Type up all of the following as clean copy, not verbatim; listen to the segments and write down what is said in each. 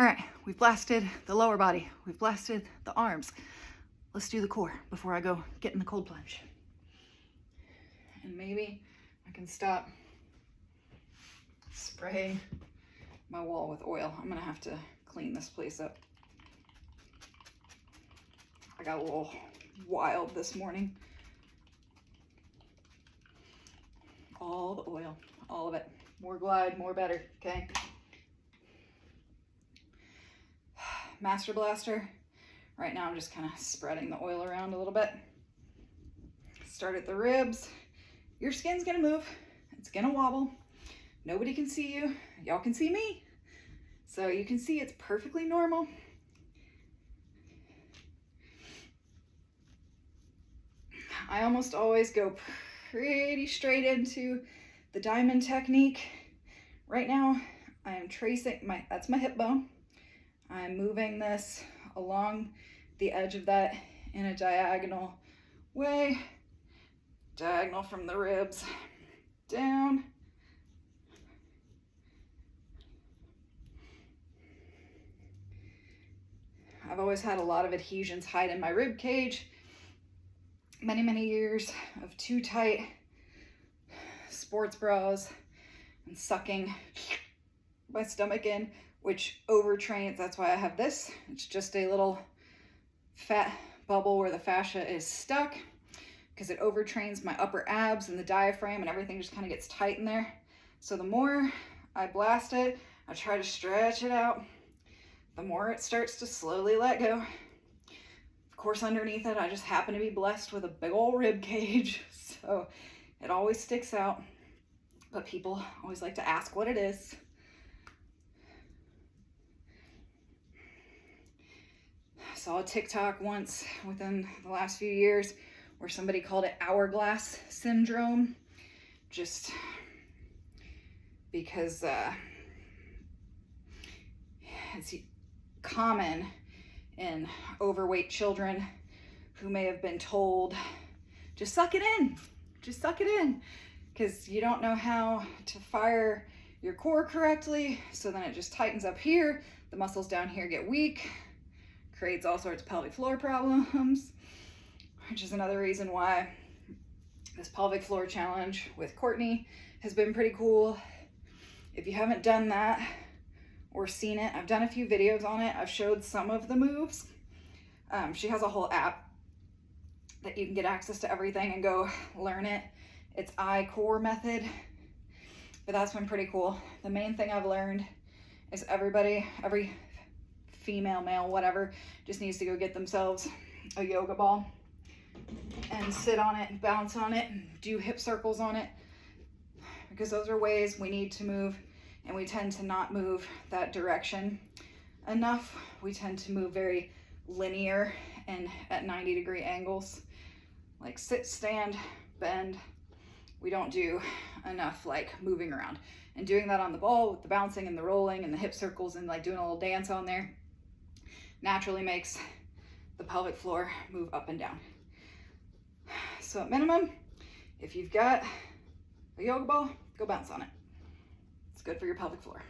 All right, we've blasted the lower body. We've blasted the arms. Let's do the core before I go get in the cold plunge. And maybe I can stop spraying my wall with oil. I'm gonna have to clean this place up. I got a little wild this morning. All the oil, all of it. More Glide, more better, okay? Master Blaster. Right now I'm just kind of spreading the oil around a little bit. Start at the ribs. Your skin's gonna move. It's gonna wobble. Nobody can see you. Y'all can see me. So you can see it's perfectly normal. I almost always go pretty straight into the diamond technique. Right now I am tracing that's my hip bone. I'm moving this along the edge of that in a diagonal way. Diagonal from the ribs down. I've always had a lot of adhesions hide in my rib cage. Many years of too tight sports bras and sucking my stomach in, which overtrains. That's why I have this. It's just a little fat bubble where the fascia is stuck because it overtrains my upper abs and the diaphragm, and everything just kind of gets tight in there. So the more I blast it, I try to stretch it out, the more it starts to slowly let go. Of course, underneath it, I just happen to be blessed with a big old rib cage, so it always sticks out, but people always like to ask what it is. I saw a TikTok once within the last few years where somebody called it hourglass syndrome, just because it's common in overweight children who may have been told, just suck it in, because you don't know how to fire your core correctly, so then it just tightens up here, the muscles down here get weak, creates all sorts of pelvic floor problems, which is another reason why this pelvic floor challenge with Courtney has been pretty cool. If you haven't done that or seen it, I've done a few videos on it. I've showed some of the moves. She has a whole app that you can get access to everything and go learn it. It's I-Core method, but that's been pretty cool. The main thing I've learned is every female, male, whatever, just needs to go get themselves a yoga ball and sit on it and bounce on it and do hip circles on it, because those are ways we need to move, and we tend to not move that direction enough. We tend to move very linear and at 90-degree angles, like sit, stand, bend. We don't do enough like moving around, and doing that on the ball with the bouncing and the rolling and the hip circles and like doing a little dance on there naturally makes the pelvic floor move up and down. So at minimum, if you've got a yoga ball, go bounce on it. It's good for your pelvic floor.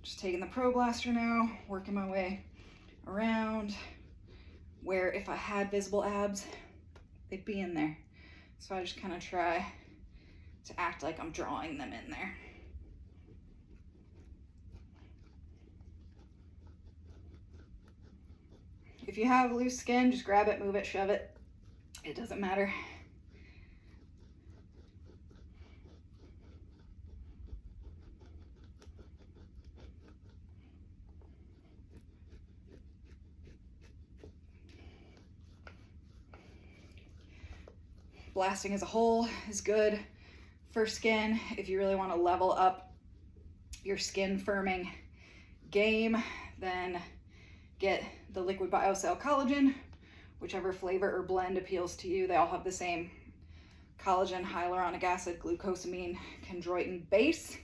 Just taking the Pro Blaster now, working my way around where if I had visible abs, they'd be in there. So I just kind of try to act like I'm drawing them in there. If you have loose skin, just grab it, move it, shove it. It doesn't matter. Blasting as a whole is good for skin. If you really want to level up your skin firming game, then get the Liquid BioCell Collagen, whichever flavor or blend appeals to you. They all have the same collagen, hyaluronic acid, glucosamine, chondroitin base.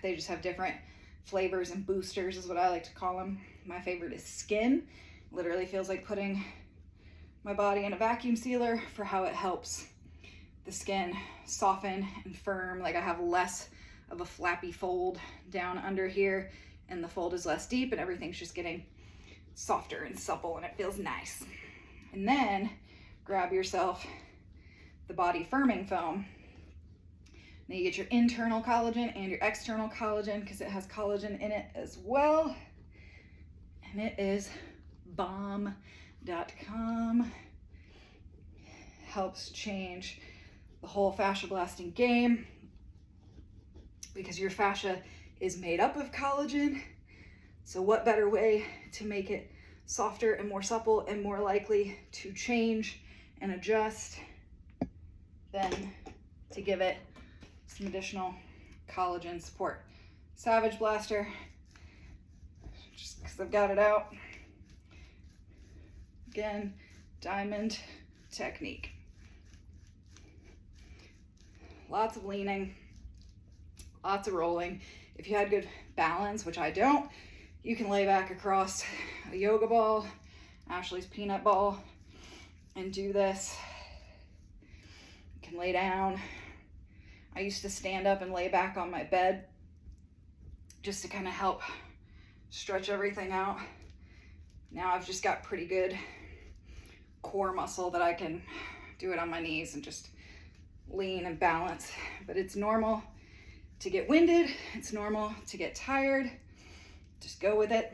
They just have different flavors and boosters is what I like to call them. My favorite is Skin. Literally feels like putting my body in a vacuum sealer for how it helps the skin soften and firm. Like I have less of a flappy fold down under here, and the fold is less deep and everything's just getting softer and supple and it feels nice. And then grab yourself the body firming foam. Now you get your internal collagen and your external collagen because it has collagen in it as well. And it is bomb.com. Helps change the whole fascia blasting game because your fascia is made up of collagen. So what better way to make it softer and more supple and more likely to change and adjust than to give it some additional collagen support. Savage Blaster, just because I've got it out. Again, diamond technique. Lots of leaning, lots of rolling. If you had good balance, which I don't, you can lay back across a yoga ball, Ashley's peanut ball, and do this. You can lay down. I used to stand up and lay back on my bed just to kind of help stretch everything out. Now I've just got pretty good core muscle that I can do it on my knees and just lean and balance. But it's normal to get winded. It's normal to get tired. Just go with it.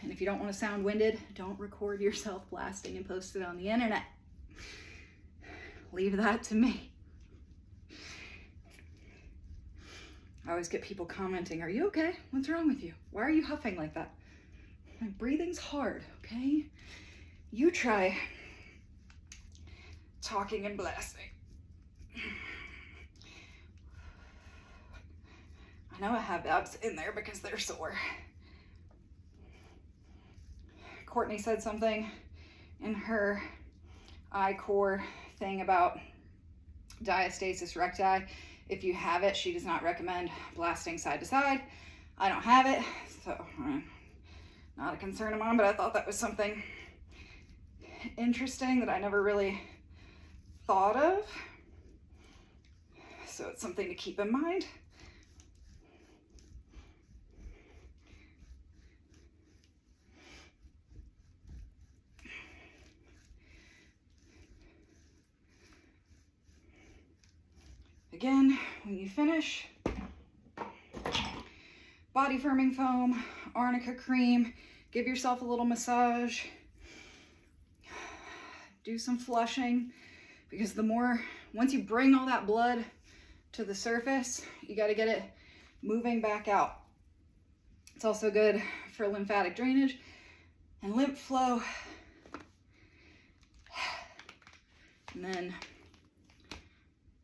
And if you don't want to sound winded, don't record yourself blasting and post it on the internet. Leave that to me. I always get people commenting, "Are you okay? What's wrong with you? Why are you huffing like that?" Like, breathing's hard, okay? You try talking and blasting. I know I have abs in there because they're sore. Courtney said something in her I-core thing about diastasis recti. If you have it, she does not recommend blasting side to side. I don't have it, so not a concern of mine, but I thought that was something interesting that I never really thought of. So it's something to keep in mind. Again, when you finish, body firming foam, arnica cream, give yourself a little massage, do some flushing, because once you bring all that blood to the surface, you got to get it moving back out. It's also good for lymphatic drainage and lymph flow. And then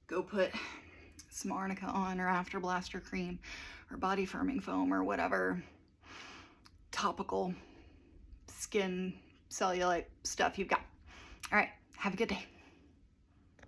go put some arnica on, or after blaster cream, or body firming foam, or whatever topical skin cellulite stuff you've got. All right, have a good day.